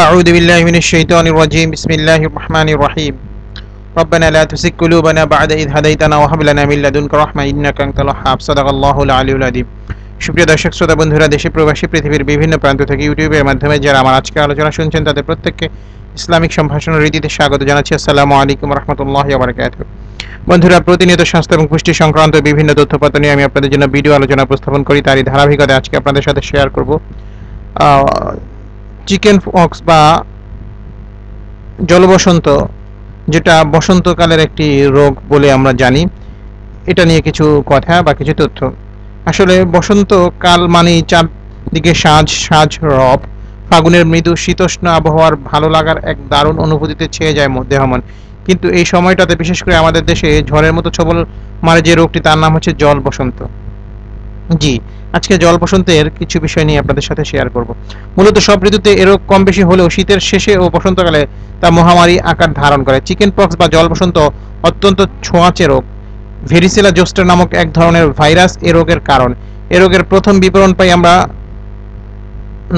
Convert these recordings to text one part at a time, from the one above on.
أعوذ بالله من الشيطان الرجيم بسم الله الرحمن الرحيم ربنا لا تزغ قلوبنا بعد إذ هديتنا وهب لنا من لدنك رحمة إنك أنت الوهاب صدق الله العلي العظيم সুপ্রিয় দর্শক শ্রোতা বন্ধুরা, দেশে প্রবাসী পৃথিবীর বিভিন্ন প্রান্ত থেকে ইউটিউবের মাধ্যমে যারা আমার আজকের আলোচনা শুনছেন তাদের প্রত্যেককে ইসলামিক সম্ভাষণ রীতিতে স্বাগত জানাচ্ছি। আসসালামু আলাইকুম রহমতুল্লাহি ওয়া বারাকাতুহু। বন্ধুরা, প্রতিনিয়ত স্বাস্থ্য এবং পুষ্টি সংক্রান্ত বিভিন্ন তথ্যপত্র নিয়ে আমি আপনাদের জন্য ভিডিও আলোচনা উপস্থাপন করি। তারই ধারাবাহিকতায় আজকে আপনাদের সাথে শেয়ার করব চিকেন পক্স বা জলবসন্ত, যেটা বসন্তকালের একটি রোগ বলে আমরা জানি। এটা নিয়ে কিছু কথা বা কিছু তথ্য। আসলে বসন্তকাল মানেই চারদিকে সাজ সাজ রব, ফাগুনের মৃদু শীতোষ্ণ আবহাওয়ার ভালো লাগার এক দারুণ অনুভূতিতে ছেয়ে যায় দেহমন। কিন্তু এই সময়টাতে বিশেষ করে আমাদের দেশে ঝড়ের মতো ছবল মারে যে রোগটি, তার নাম হচ্ছে জল বসন্ত। জি, আজকে জল বসন্তের কিছু বিষয় নিয়ে আপনাদের সাথে শেয়ার করব। মূলত সব ঋতুতে এ রোগ কম বেশি হলেও শীতের শেষে ও বসন্তকালে তা মহামারী আকার ধারণ করে। চিকেন পক্স বা জল বসন্ত অত্যন্ত ছোঁয়াচে রোগ। ভেরিসেলা জোস্টার নামক এক ধরনের ভাইরাস এ রোগের কারণ। এ রোগের প্রথম বিবরণ পাই আমরা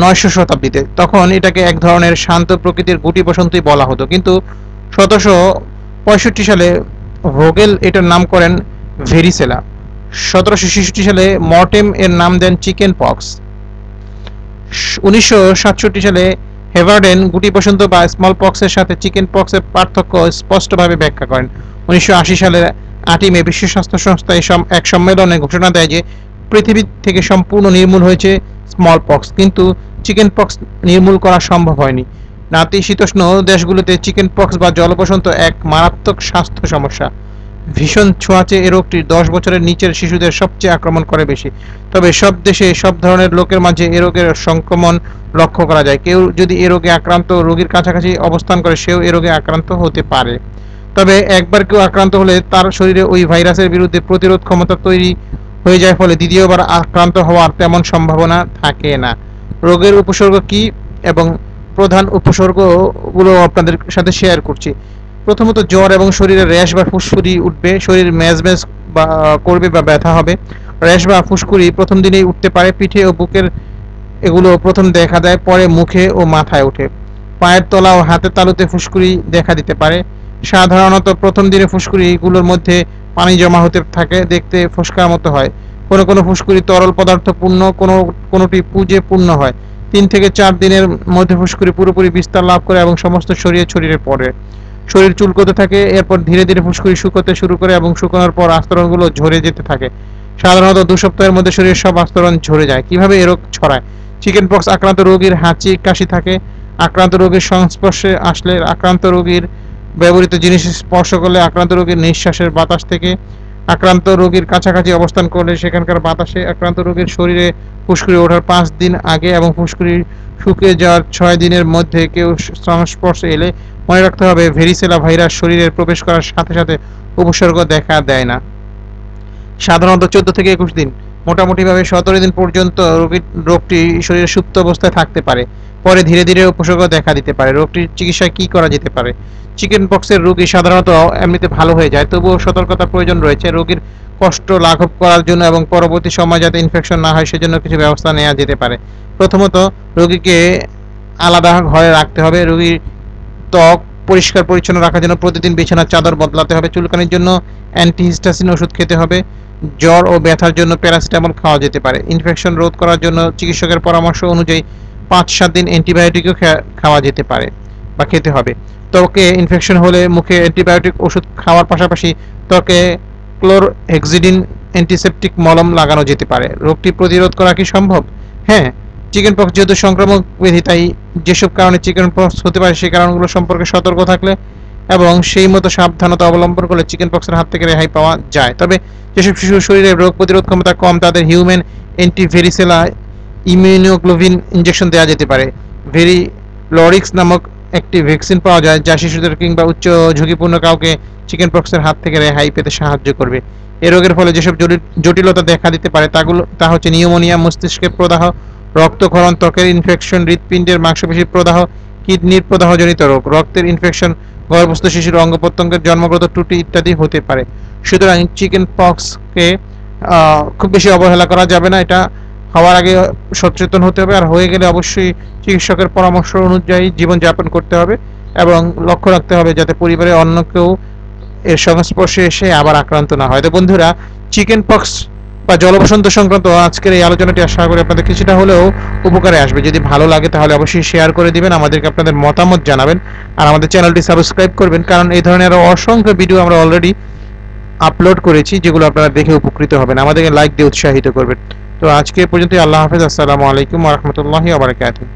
900 শতাব্দীতে। তখন এটাকে এক ধরনের শান্ত প্রকৃতির গুটি বসন্তই বলা হতো, কিন্তু 1765 সালে ভোগেল এটার নাম করেন ভেরিসেলা। 1766 সালে মর্টেম এর নাম দেন চিকেন পক্স। 1967 সালে হেভারডেন গুটি বসন্ত বা স্মল পক্সের সাথে চিকেন পক্সের পার্থক্য স্পষ্টভাবে ব্যাখ্যা করেন। 1980 সালের 8 মে বিশ্ব স্বাস্থ্য সংস্থা এক সম্মেলনে ঘোষণা দেয় যে পৃথিবী থেকে সম্পূর্ণ নির্মূল হয়েছে স্মল পক্স, কিন্তু চিকেন পক্স নির্মূল করা সম্ভব হয়নি। নাতিশীতোষ্ণ দেশগুলোতে চিকেন পক্স বা জলবসন্ত এক মারাত্মক স্বাস্থ্য সমস্যা। ভীষণ ছোঁয়াচে এ রোগটি 10 বছরের নিচের শিশুদের সবচেয়ে আক্রমণ করে বেশি। তবে সব দেশে সব ধরনের লোকের মাঝে এ রোগের সংক্রমণ লক্ষ্য করা যায়। কেউ যদি এ রোগে আক্রান্ত রোগীর কাছাকাছি অবস্থান করে, সেও এ রোগে আক্রান্ত হতে পারে। তবে একবার কেউ আক্রান্ত হলে তার শরীরে ওই ভাইরাসের বিরুদ্ধে প্রতিরোধ ক্ষমতা তৈরি হয়ে যায়, ফলে দ্বিতীয়বার আক্রান্ত হওয়ার তেমন সম্ভাবনা থাকে না। রোগের উপসর্গ কি এবং প্রধান উপসর্গগুলো আপনাদের সাথে শেয়ার করছি। প্রথমত, জ্বর এবং শরীরে র্যাশ বা ফুসকুড়ি উঠবে, শরীর ম্যাজম্যাজ করবে বা ব্যথা হবে। র্যাশ বা ফুসকুড়ি প্রথম দিনেই উঠতে পারে, পিঠে ও বুকের এগুলো প্রথম দেখা দেয়, পরে মুখে ও মাথায় ওঠে। পায়ের তলা ও হাতের তালুতে ফুসকুড়ি দেখা দিতে পারে। সাধারণত প্রথম দিনে ফুসকুড়িগুলোর মধ্যে পানি জমা হতে থাকে, দেখতে ফোস্কার মতো হয়। কোনো কোনো ফুসকুড়ি তরল পদার্থ পূর্ণ, কোনোটি পুঁজে পূর্ণ হয়। 3 থেকে 4 দিনের মধ্যে ফুসকুড়ি পুরোপুরি বিস্তার লাভ করে এবং সমস্ত ছড়িয়ে পড়ে। শরীর চুলকোতে থাকে, এরপর ধীরে ধীরে ফুসকুড়ি শুকোতে শুরু করে এবং শুকানোর পর আস্তরণগুলো ঝরে যেতে থাকে। সাধারণত 2 সপ্তাহের মধ্যে শরীরের সব আস্তরণ ঝরে যায়। কিভাবে এ রোগ ছড়ায়? চিকেন পক্স আক্রান্ত রোগীর হাঁচি কাশি থাকে। আক্রান্ত রোগীর সংস্পর্শে আসলে, আক্রান্ত রোগীর ব্যবহৃত জিনিস স্পর্শ করলে, আক্রান্ত রোগীর নিঃশ্বাসের বাতাস থেকে, আক্রান্ত রোগীর কাছাকাছি অবস্থান করলে সেখানকার বাতাসে, আক্রান্ত রোগীর শরীরে ফুসকুড়ি ওঠার 5 দিন আগে এবং ফুসকুড়ি শুকিয়ে যাওয়ার 6 দিনের মধ্যে কেউ সংস্পর্শে এলে। মনে রাখতে হবে, ভেরিসেলা ভাইরাস শরীরে প্রবেশ করার সাথে সাথে উপসর্গ দেখা দেয় না। সাধারণত 14 থেকে 21 দিন, মোটামুটিভাবে 17 দিন পর্যন্ত রোগটি শরীরে সুপ্ত অবস্থায় থাকতে পারে। পরে ধীরে ধীরে উপসর্গ দেখা দিতে পারে। রোগটির চিকিৎসায় কি করা যেতে পারে? চিকেন পক্সের রোগী সাধারণত এমনিতে ভালো হয়ে যায়, তবুও সতর্কতার প্রয়োজন রয়েছে। রোগীর কষ্ট লাঘব করার জন্য এবং পরবর্তী সময় যাতে ইনফেকশন না হয় সেজন্য কিছু ব্যবস্থা নেওয়া যেতে পারে। প্রথমত, রোগীকে আলাদা ঘরে রাখতে হবে। রোগীর ত্বক পরিষ্কার পরিচ্ছন্ন রাখার জন্য প্রতিদিন বিছানার চাদর বদলাতে হবে। চুলকানির জন্য অ্যান্টিহিস্টাসিন ওষুধ খেতে হবে। জ্বর ও ব্যথার জন্য প্যারাসিটামল খাওয়া যেতে পারে। ইনফেকশন রোধ করার জন্য চিকিৎসকের পরামর্শ অনুযায়ী 5-7 দিন অ্যান্টিবায়োটিকও খাওয়া যেতে পারে বা খেতে হবে। ত্বকে ইনফেকশন হলে মুখে অ্যান্টিবায়োটিক ওষুধ খাওয়ার পাশাপাশি ত্বকে ক্লোরহেক্সিডিন অ্যান্টিসেপটিক মলম লাগানো যেতে পারে। রোগটি প্রতিরোধ করা কি সম্ভব? হ্যাঁ, চিকেন পক্স যেহেতু সংক্রামক ব্যাধি, তাই যেসব কারণে চিকেন পক্স হতে পারে সেই কারণগুলো সম্পর্কে সতর্ক থাকলে এবং সেই মতো সাবধানতা অবলম্বন করলে চিকেন পক্সের হাত থেকে রেহাই পাওয়া যায়। তবে যেসব শিশুর শরীরে রোগ প্রতিরোধ ক্ষমতা কম, তাদের হিউম্যান অ্যান্টিভেরিসেলা ইমিউনোগ্লোবিন ইনজেকশন দেওয়া যেতে পারে। ভেরিলরিক্স নামক একটি ভ্যাকসিন পাওয়া যায়, যা শিশুদের কিংবা উচ্চ ঝুঁকিপূর্ণ কাউকে চিকেন পক্সের হাত থেকে রেহাই পেতে সাহায্য করবে। এ রোগের ফলে যেসব জটিলতা দেখা দিতে পারে তা হচ্ছে নিউমোনিয়া, মস্তিষ্কের প্রদাহ, রক্তক্ষরণ, ত্বকের ইনফেকশন, হৃৎপিণ্ডের মাংসপেশির প্রদাহ, কিডনির প্রদাহজনিত রোগ, রক্তের ইনফেকশন, গর্ভস্থ শিশুর অঙ্গ প্রত্যঙ্গের জন্মগত ত্রুটি ইত্যাদি হতে পারে। সুতরাং চিকেন পক্সকে খুব বেশি অবহেলা করা যাবে না। এটা হওয়ার আগে সচেতন হতে হবে, আর হয়ে গেলে অবশ্যই চিকিৎসকের পরামর্শ অনুযায়ী জীবনযাপন করতে হবে এবং লক্ষ্য রাখতে হবে যাতে পরিবারের অন্য কেউ এর সংস্পর্শে এসে আবার আক্রান্ত না হয়। তো বন্ধুরা, চিকেন পক্স বা জলবসন্ত সংক্রান্ত আজকের এই আলোচনাটি আশা করি আপনাদের কিছুটা হলেও উপকারে আসবে। যদি ভালো লাগে তাহলে অবশ্যই শেয়ার করে দিবেন, আমাদেরকে আপনাদের মতামত জানাবেন, আর আমাদের চ্যানেলটি সাবস্ক্রাইব করবেন, কারণ এই ধরনের আরো অসংখ্য ভিডিও আমরা অলরেডি আপলোড করেছি যেগুলো আপনারা দেখে উপকৃত হবেন। আমাদেরকে লাইক দিয়ে উৎসাহিত করবেন। তো আজকে পর্যন্ত, আল্লাহ হাফেজ, আসসালামু আলাইকুম ওয়া রাহমাতুল্লাহি ওয়া বারাকাতুহু।